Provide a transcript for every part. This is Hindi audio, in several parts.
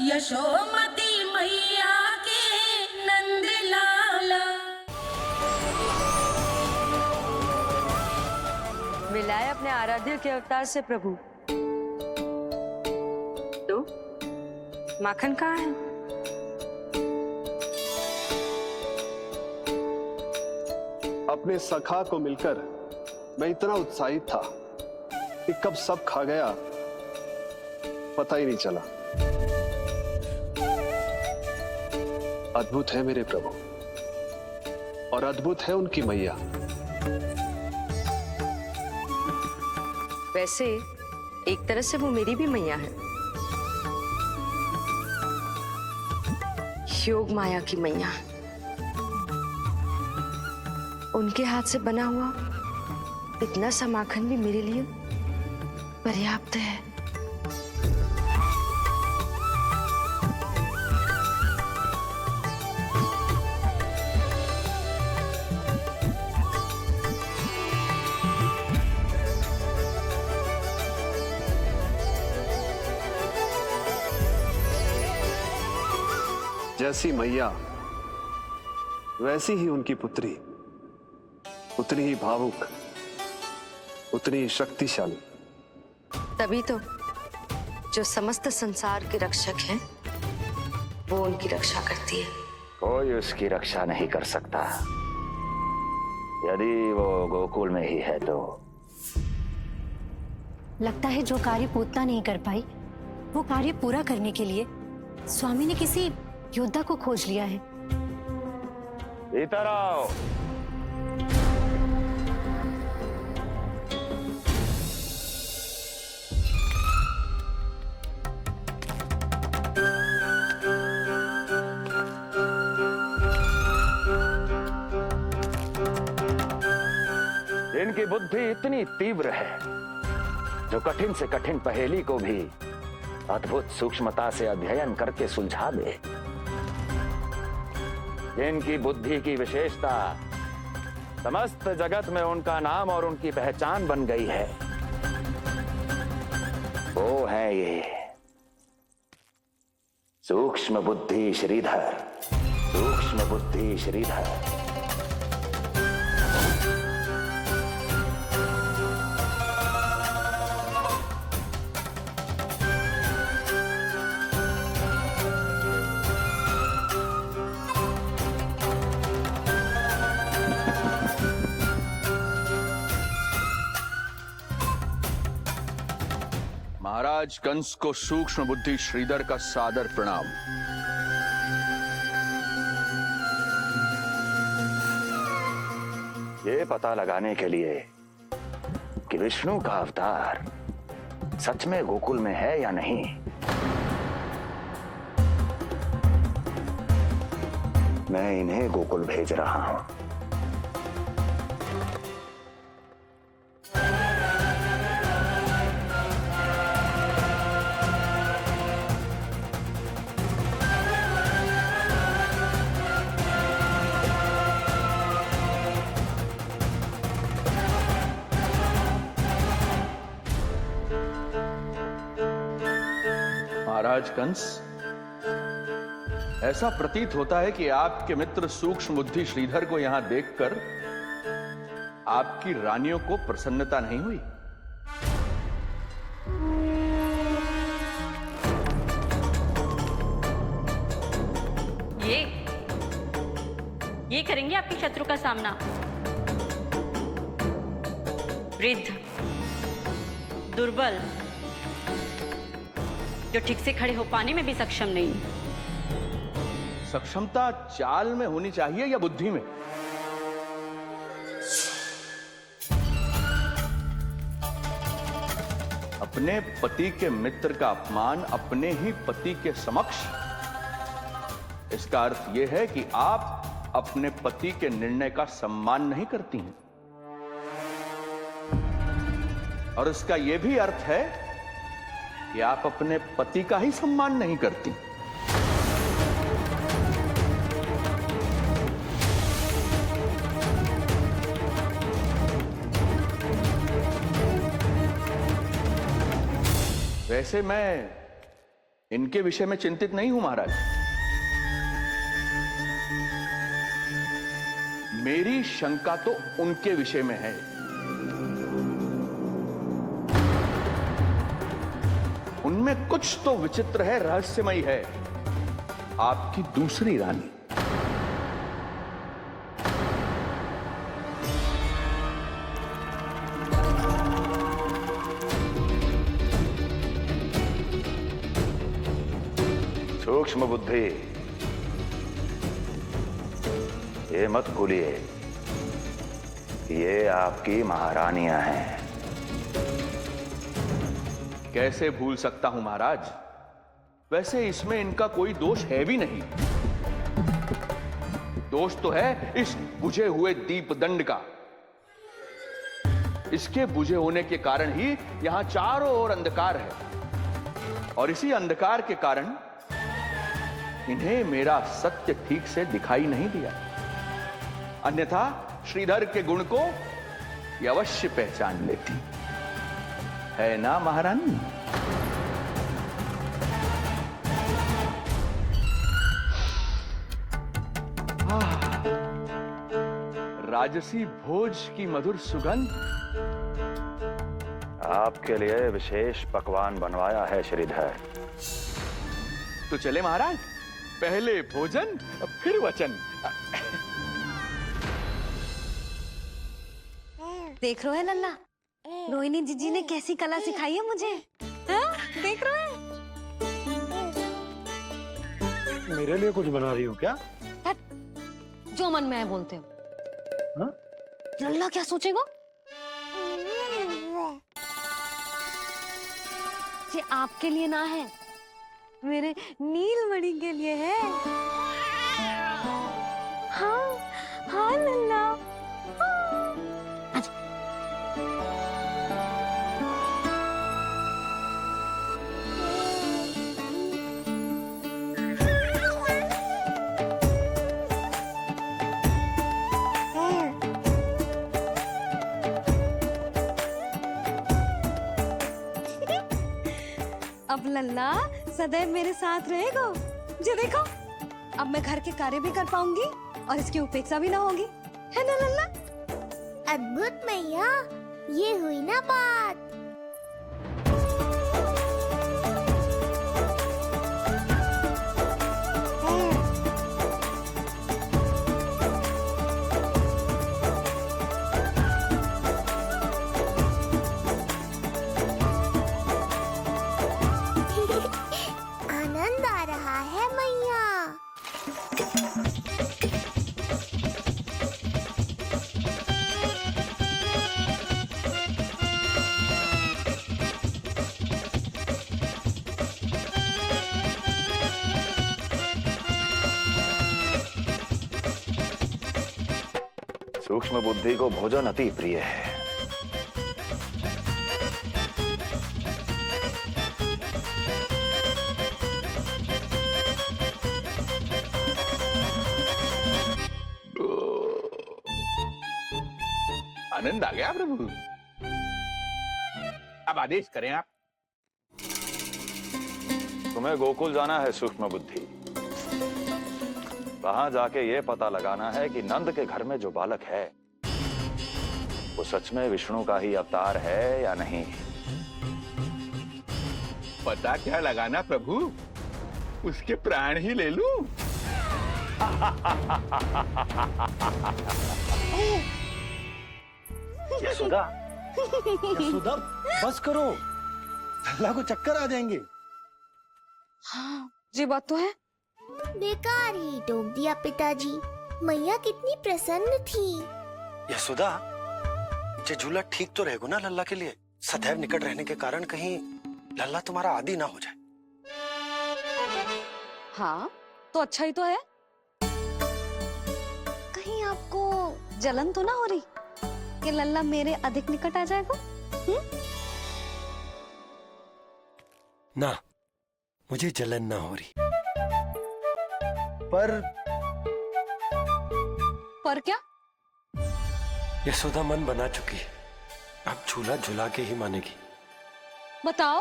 यशोमती मैया के नंद लाला। मिलाए अपने आराध्य के अवतार से प्रभु। तो माखन कहाँ है? अपने सखा को मिलकर मैं इतना उत्साहित था कि कब सब खा गया पता ही नहीं चला। अद्भुत है मेरे प्रभु और अद्भुत है उनकी मैया। वैसे एक तरह से वो मेरी भी मैया है, योग माया की मैया। उनके हाथ से बना हुआ इतना सा माखन भी मेरे लिए पर्याप्त है। जैसी मैया वैसी ही उनकी पुत्री, उतनी ही भावुक, उतनी ही शक्तिशाली। तभी तो जो समस्त संसार के रक्षक हैं, वो उनकी रक्षा करती है। कोई उसकी रक्षा नहीं कर सकता। यदि वो गोकुल में ही है तो। लगता है जो कार्य पूतना नहीं कर पाई, वो कार्य पूरा करने के लिए स्वामी ने किसी योद्धा को खोज लिया है। इधर आओ। इनकी बुद्धि इतनी तीव्र है जो कठिन से कठिन पहेली को भी अद्भुत सूक्ष्मता से अध्ययन करके सुलझा दे। इनकी बुद्धि की विशेषता समस्त जगत में उनका नाम और उनकी पहचान बन गई है। वो है ये सूक्ष्म बुद्धि श्रीधर, सूक्ष्म बुद्धि श्रीधर। महाराज कंस को सूक्ष्म बुद्धि श्रीधर का सादर प्रणाम। ये पता लगाने के लिए कि विष्णु का अवतार सच में गोकुल में है या नहीं, मैं इन्हें गोकुल भेज रहा हूं। महाराज कंस, ऐसा प्रतीत होता है कि आपके मित्र सूक्ष्म बुद्धि श्रीधर को यहां देखकर आपकी रानियों को प्रसन्नता नहीं हुई। ये करेंगे आपके शत्रु का सामना। वृद्ध, दुर्बल, जो ठीक से खड़े हो पाने में भी सक्षम नहीं। सक्षमता चाल में होनी चाहिए या बुद्धि में? अपने पति के मित्र का अपमान अपने ही पति के समक्ष, इसका अर्थ यह है कि आप अपने पति के निर्णय का सम्मान नहीं करती हैं। और इसका यह भी अर्थ है कि आप अपने पति का ही सम्मान नहीं करती। वैसे मैं इनके विषय में चिंतित नहीं हूं महाराज। मेरी शंका तो उनके विषय में है। उनमें कुछ तो विचित्र है, रहस्यमयी है। आपकी दूसरी रानी। सूक्ष्म बुद्धि, ये मत भूलिए ये आपकी महारानियां हैं। कैसे भूल सकता हूं महाराज? वैसे इसमें इनका कोई दोष है भी नहीं। दोष तो है इस बुझे हुए दीपदंड का। इसके बुझे होने के कारण ही यहां चारों ओर अंधकार है, और इसी अंधकार के कारण इन्हें मेरा सत्य ठीक से दिखाई नहीं दिया। अन्यथा श्रीधर के गुण को ये अवश्य पहचान लेती, है ना महारानी? राजसी भोज की मधुर सुगंध। आपके लिए विशेष पकवान बनवाया है श्रीधर। तो चले महाराज, पहले भोजन फिर वचन। देख रहे हो लल्ला, रोहिणी जीजी ने कैसी कला सिखाई है मुझे। हाँ? देख रहे हो? मेरे लिए कुछ बना रही हो क्या? जो मन में आए बोलते हो। हाँ? लल्ला क्या सोचेगा? ये आपके लिए ना है, मेरे नीलमणि के लिए है। हाँ हाँ लल्ला, हाँ। अच्छा। अब लल्ला सदैव मेरे साथ रहेगा। जो देखो, अब मैं घर के कार्य भी कर पाऊंगी और इसकी उपेक्षा भी ना होगी, है ना लल्ला? अद्भुत मैया, ये हुई ना बात। आनंद आ रहा है मैया। सूक्ष्म बुद्धि को भोजन अति प्रिय है। आनंद आ गया प्रभु। अब आदेश करें आप। तुम्हें गोकुल जाना है सूक्ष्म बुद्धि। वहां जाके ये पता लगाना है कि नंद के घर में जो बालक है वो सच में विष्णु का ही अवतार है या नहीं। पता क्या लगाना प्रभु? उसके प्राण ही ले लूं। यशोदा, यशोदा बस करो, लल्ला को चक्कर आ जाएंगे। हाँ, ये बात तो है। बेकार ही टोक दिया पिताजी। मैया कितनी प्रसन्न थी। यशोदा, ये झूला ठीक तो रहेगा ना लल्ला के लिए? सदैव निकट रहने के कारण कहीं लल्ला तुम्हारा आदी ना हो जाए। हाँ, तो अच्छा ही तो है। कहीं आपको जलन तो ना हो रही कि लल्ला मेरे अधिक निकट आ जाएगा? ना, मुझे जलन ना हो रही। पर क्या? यशोदा मन बना चुकी है, अब झूला झूला के ही मानेगी। बताओ।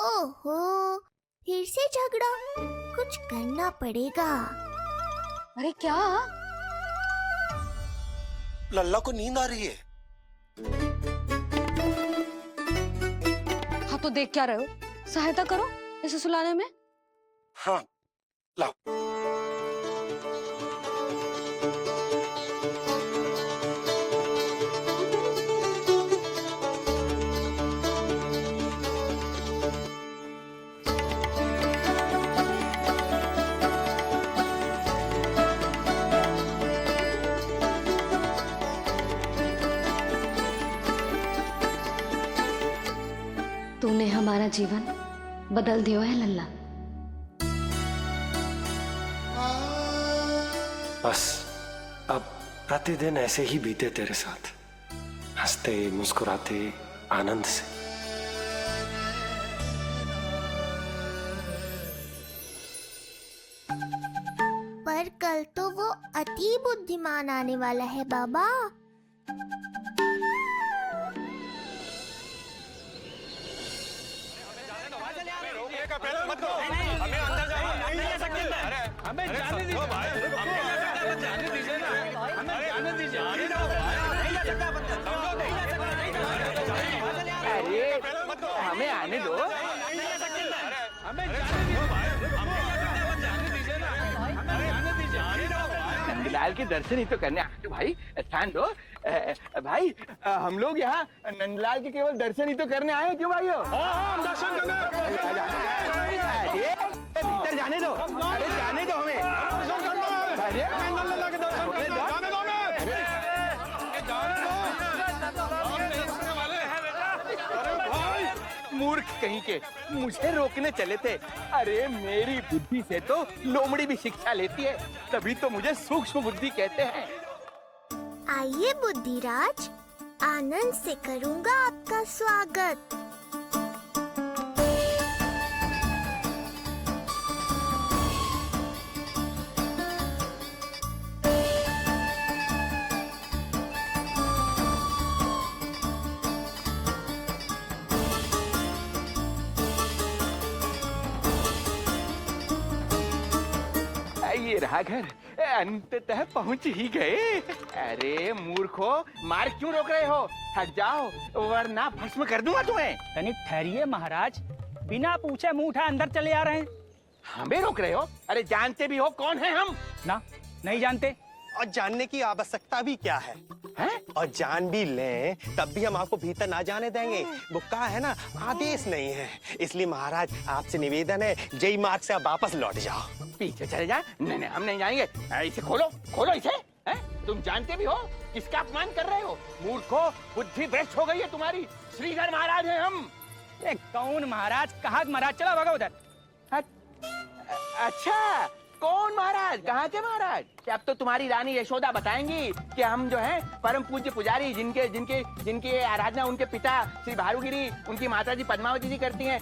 ओहो, फिर से झगड़ा। कुछ करना पड़ेगा। अरे क्या? लल्ला को नींद आ रही है। हाँ तो देख क्या रहे हो? सहायता करो इसे सुलाने में। हाँ लाओ। तूने हमारा जीवन बदल दियो है लल्ला। बस अब प्रतिदिन ऐसे ही बीते तेरे साथ, हंसते मुस्कुराते आनंद से। पर कल तो वो अति बुद्धिमान आने वाला है बाबा। हमें आने दो। नंदलाल के दर्शन ही तो करने आए भाई, स्थान दो। भाई हम लोग यहाँ नंदलाल के केवल दर्शन ही तो करने आए, क्यों भाई? हम दर्शन करने। भीतर जाने दो, अरे जाने दो हमें। मूर्ख कहीं के, मुझे रोकने चले थे। अरे मेरी बुद्धि से तो लोमड़ी भी शिक्षा लेती है, तभी तो मुझे सूक्ष्म बुद्धि कहते हैं। आइए बुद्धिराज, आनंद से करूंगा आपका स्वागत। ये रहा घर, अंततः पहुंच ही गए। अरे मूर्खो, मार क्यों रोक रहे हो? हट जाओ वरना भस्म कर दूंगा तुम्हें। तनिक ठहरिए महाराज, बिना पूछे मुंह उठा अंदर चले आ रहे हैं। हमें रोक रहे हो? अरे जानते भी हो कौन है हम? ना, नहीं जानते। और जानने की आवश्यकता भी क्या है? और जान भी लें तब भी हम आपको भीतर ना जाने देंगे। वो कहा है ना, आदेश नहीं है। इसलिए महाराज आपसे निवेदन है, जय मार्ग से आप वापस लौट जाओ। पीछे चले जाए? नहीं हम नहीं जाएंगे। इसे खोलो, खोलो इसे। तुम जानते भी हो किसका अपमान कर रहे हो? मूर्खो, बुद्धि भ्रष्ट हो गई है तुम्हारी। श्रीधर महाराज हैं हम। कौन महाराज? कहाँ महाराज? चलो भगा उधर। अच्छा, कौन महाराज? कहाँ के महाराज? अब तो तुम्हारी रानी यशोदा बताएंगी कि हम जो हैं परम पूज्य पुजारी, जिनके जिनके जिनकी आराधना उनके पिता श्री भारुगिरी, उनकी माता जी पद्मावती जी करती हैं।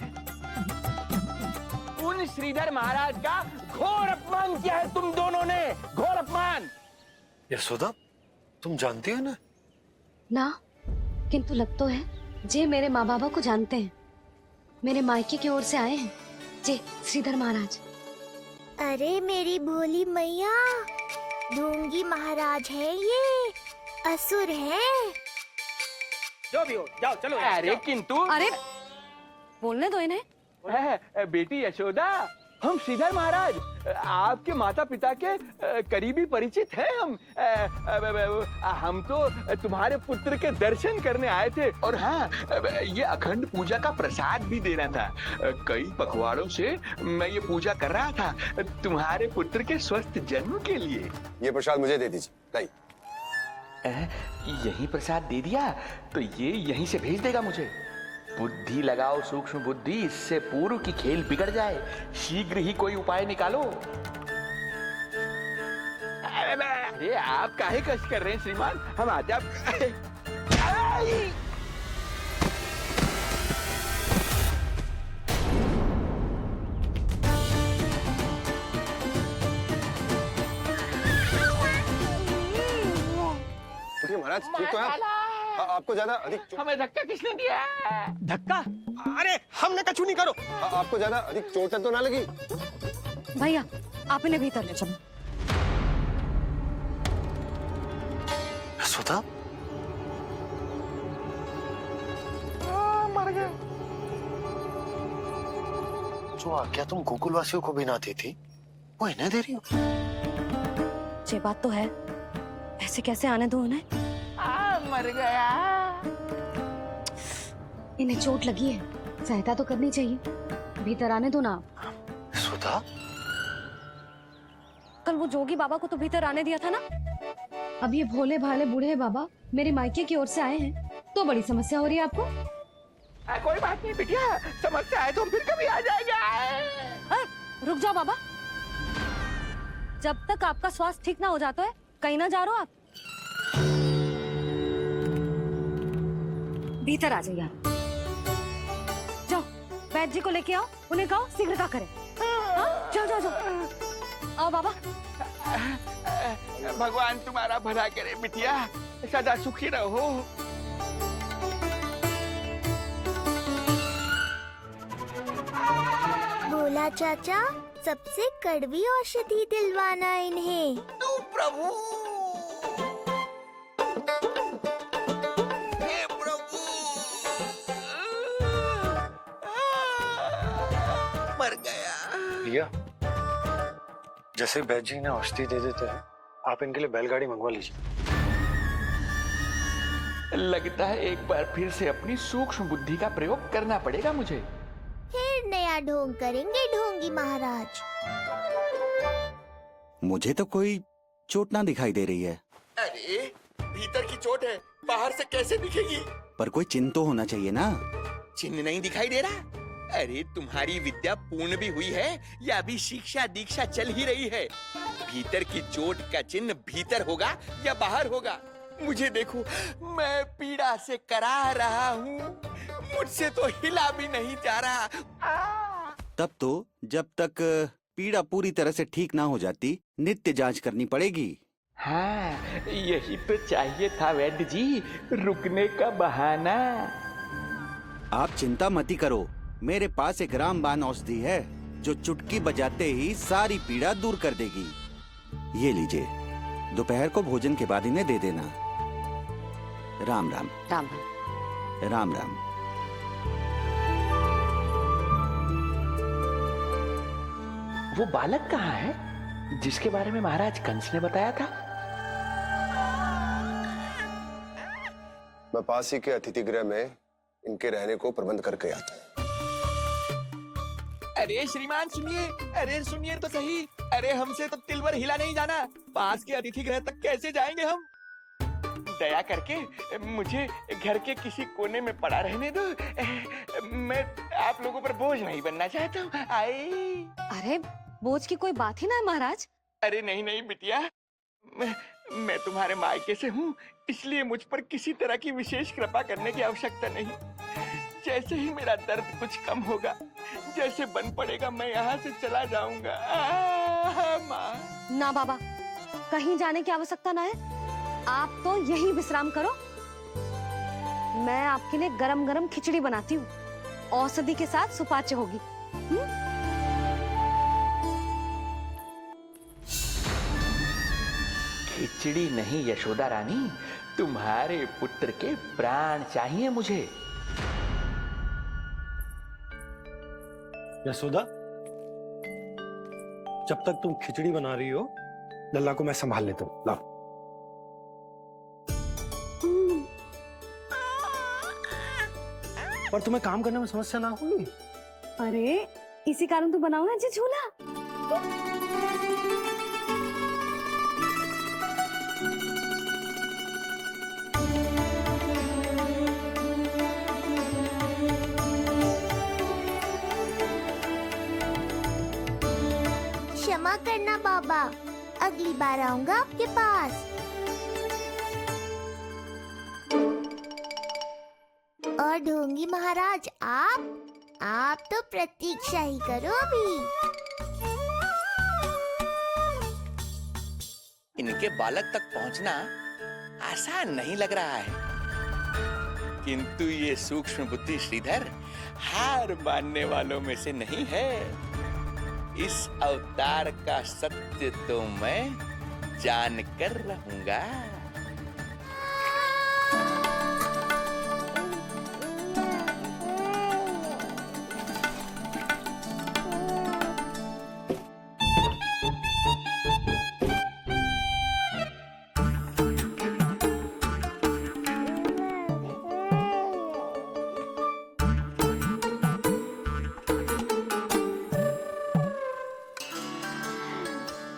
उन श्रीधर महाराज का घोर अपमान किया है तुम दोनों ने, घोर अपमान। यशोदा, तुम जानती हो ना? ना, किंतु लग तो है जे मेरे माँ बाबा को जानते हैं। मेरे मायके की ओर से आए हैं जे श्रीधर महाराज। अरे मेरी भोली मैया, ढोंगी महाराज है ये, असुर है। जो भी हो, जाओ चलो। अरे किंतु, अरे बोलने दो इन्हें। बेटी यशोदा, हम श्रीधर महाराज आपके माता पिता के करीबी परिचित हैं। हम तो तुम्हारे पुत्र के दर्शन करने आए थे। और हाँ, ये अखंड पूजा का प्रसाद भी देना था। कई पखवाड़ों से मैं ये पूजा कर रहा था तुम्हारे पुत्र के स्वस्थ जन्म के लिए। ये प्रसाद मुझे दे दीजिए। यही प्रसाद दे दिया तो ये यहीं से भेज देगा मुझे। बुद्धि लगाओ सूक्ष्म बुद्धि, इससे पूर्व की खेल बिगड़ जाए। शीघ्र ही कोई उपाय निकालो। अरे आप काहे कष्ट कर रहे हैं श्रीमान? हम आते महाराज ठीक तो है? आपको ज्यादा अधिक हमें धक्का किसने दिया? धक्का? अरे हमने कछु नहीं करो। आपको ज्यादा अधिक चोट तो ना लगी? भैया आप इन्हें भीतर ले चलो। सुधा मर गए। जो आज्ञा तुम गोकुल वासियों को भी ना दी थी वो इन्हें दे रही हो? ये बात तो है, ऐसे कैसे आने दो उन्हें? मर गया। इन्हें चोट लगी है, सहायता तो करनी चाहिए। भीतर आने दो ना आप। सुधा कल वो जोगी बाबा को तो भीतर आने दिया था ना। अब ये भोले भाले बूढ़े बाबा मेरे मायके की ओर से आए हैं तो बड़ी समस्या हो रही है आपको। कोई बात नहीं बिटिया, समस्या है तो हम फिर कभी आ जाएंगे। रुक जाओ बाबा, जब तक आपका स्वास्थ्य ठीक ना हो जाता है कहीं ना जा रहे हो आप। भीतर आ जाइए आप। जाओ वैद्य जी को लेके आओ, उन्हें कहो शीघ्रता करें। हाँ? जाओ जाओ जाओ। आओ बाबा। भगवान तुम्हारा भला करे बिटिया, सदा सुखी रहो। बोला चाचा सबसे कड़वी औषधि दिलवाना इन्हें। तू प्रभु, हे प्रभु, मर गया। भैया जैसे वैद्य जी ने औषधि दे देते हैं, आप इनके लिए बैलगाड़ी मंगवा लीजिए। लगता है एक बार फिर से अपनी सूक्ष्म बुद्धि का प्रयोग करना पड़ेगा मुझे। फिर नया ढोंग करेंगे ढोंगी महाराज। मुझे तो कोई चोट ना दिखाई दे रही है। अरे भीतर की चोट है, बाहर से कैसे दिखेगी? पर कोई चिन्ह तो होना चाहिए ना। चिन्ह नहीं दिखाई दे रहा? अरे तुम्हारी विद्या पूर्ण भी हुई है या अभी शिक्षा दीक्षा चल ही रही है? भीतर की चोट का चिन्ह भीतर होगा या बाहर होगा? मुझे देखो, मैं पीड़ा से करा रहा हूँ, मुझसे तो हिला भी नहीं जा रहा। तब तो जब तक पीड़ा पूरी तरह से ठीक ना हो जाती नित्य जांच करनी पड़ेगी। हाँ, यही तो चाहिए था वैद्य जी, रुकने का बहाना। आप चिंता मती करो, मेरे पास एक रामबाण औषधि है जो चुटकी बजाते ही सारी पीड़ा दूर कर देगी। ये लीजिए, दोपहर को भोजन के बाद इन्हें दे देना। राम राम। राम राम राम। वो बालक कहाँ है जिसके बारे में महाराज कंस ने बताया था? मैं पास ही के अतिथि गृह में इनके रहने को प्रबंध करके आता हूँ। अरे श्रीमान सुनिए, अरे सुनिए तो सही। अरे हमसे तो तिलवर हिला नहीं जाना, पास के अतिथि गृह तक कैसे जाएंगे हम? दया करके मुझे घर के किसी कोने में पड़ा रहने दो, मैं आप लोगों पर बोझ नहीं बनना चाहता हूँ। आई। अरे बोझ की कोई बात ही ना है महाराज। अरे नहीं नहीं बिटिया, मैं तुम्हारे मायके से हूँ, इसलिए मुझ पर किसी तरह की विशेष कृपा करने की आवश्यकता नहीं। जैसे ही मेरा दर्द कुछ कम होगा, जैसे बन पड़ेगा, मैं यहाँ से चला जाऊंगा। माँ। ना बाबा, कहीं जाने की आवश्यकता ना है, आप तो यही विश्राम करो। मैं आपके लिए गरम गरम खिचड़ी बनाती हूँ, औषधि के साथ सुपाच्य होगी। खिचड़ी नहीं यशोदा रानी, तुम्हारे पुत्र के प्राण चाहिए मुझे। यशोदा, जब तक तुम खिचड़ी बना रही हो, लल्ला को मैं संभाल लेता हूँ। लाओ। पर तुम्हें काम करने में समस्या ना होगी? अरे इसी कारण तो बनाऊंगा जी झूला। क्षमा करना बाबा, अगली बार आऊंगा आपके पास। और ढोंगी महाराज, आप तो प्रतीक्षा ही करो अभी। इनके बालक तक पहुंचना आसान नहीं लग रहा है, किंतु ये सूक्ष्म बुद्धि श्रीधर हार मानने वालों में से नहीं है। इस अवतार का सत्य तो मैं जानकर रहूंगा।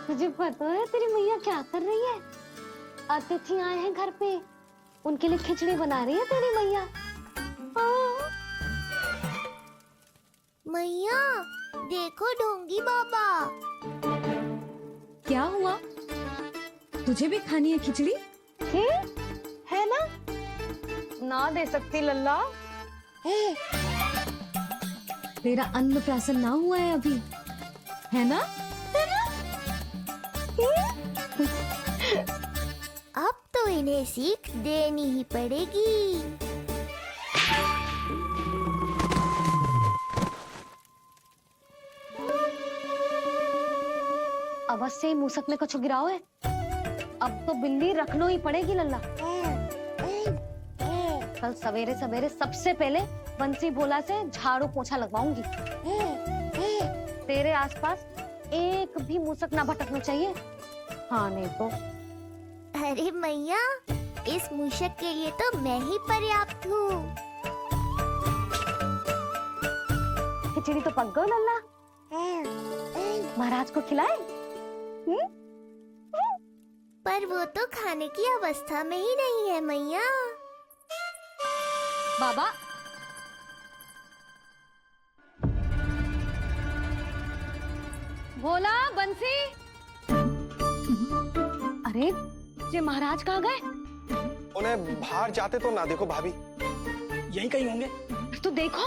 तुझे पता है तेरी मैया क्या कर रही है? अतिथि आए हैं घर पे, उनके लिए खिचड़ी बना रही है तेरी मैया। मैया देखो ढोंगी बाबा। क्या हुआ? तुझे भी खानी है खिचड़ी? है ना? ना दे सकती लल्ला। तेरा अन्न प्राशन ना हुआ है अभी, है ना? अब तो इन्हें सीख देनी ही पड़ेगी। अवश्य ही मूसक में कुछ गिराओ है। अब तो बिल्ली रखना ही पड़ेगी लल्ला। कल सवेरे सवेरे सबसे पहले बंसी भोला से झाड़ू पोछा लगवाऊंगी। तेरे आसपास एक भी मूसक ना भटकना चाहिए। हाँ नहीं तो। अरे मैया, इस मूषक के लिए तो मैं ही पर्याप्त हूँ। खिचड़ी तो पक गई लल्ला। महाराज को खिलाए? पर वो तो खाने की अवस्था में ही नहीं है मैया। बाबा भोला, बंसी। अरे ये महाराज कहाँ गए? उन्हें बाहर जाते तो ना देखो भाभी। यहीं कहीं होंगे। तो देखो।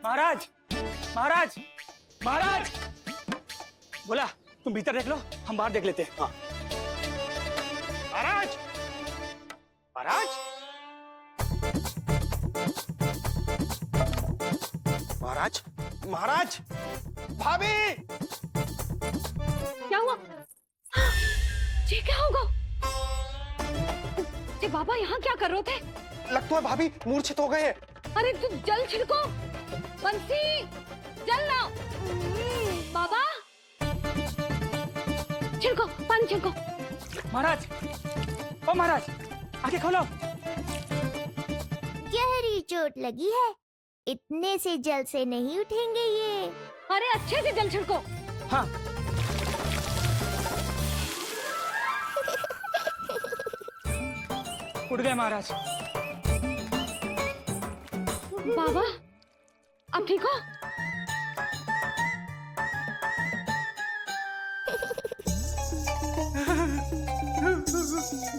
महाराज, महाराज, महाराज। बोला तुम भीतर देख लो, हम बाहर देख लेते हैं। हाँ। महाराज, महाराज, महाराज, महाराज, भाभी। क्या हुआ? ये क्या होगा? ये बाबा यहाँ क्या कर रहे थे? लगता है भाभी मूर्छित हो गए हैं। अरे तू जल छिड़को। बंसी जल लाओ। बाबा छिड़को, पानी छिड़को। महाराज, ओ महाराज, आंखें खोलो। गहरी चोट लगी है, इतने से जल से नहीं उठेंगे ये। अरे अच्छे से जल छिड़को। हाँ। उठ गए महाराज। बाबा अब ठीक हो?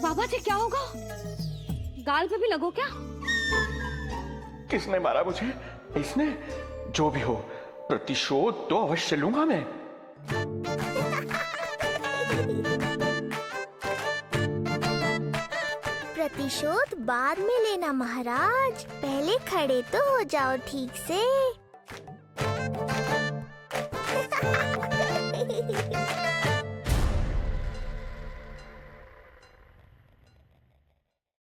बाबा जी क्या होगा? गाल पे भी लगो क्या? किसने मारा मुझे? इसने? जो भी हो, प्रतिशोध तो अवश्य लूंगा मैं। प्रतिशोध बाद में लेना महाराज, पहले खड़े तो हो जाओ ठीक से।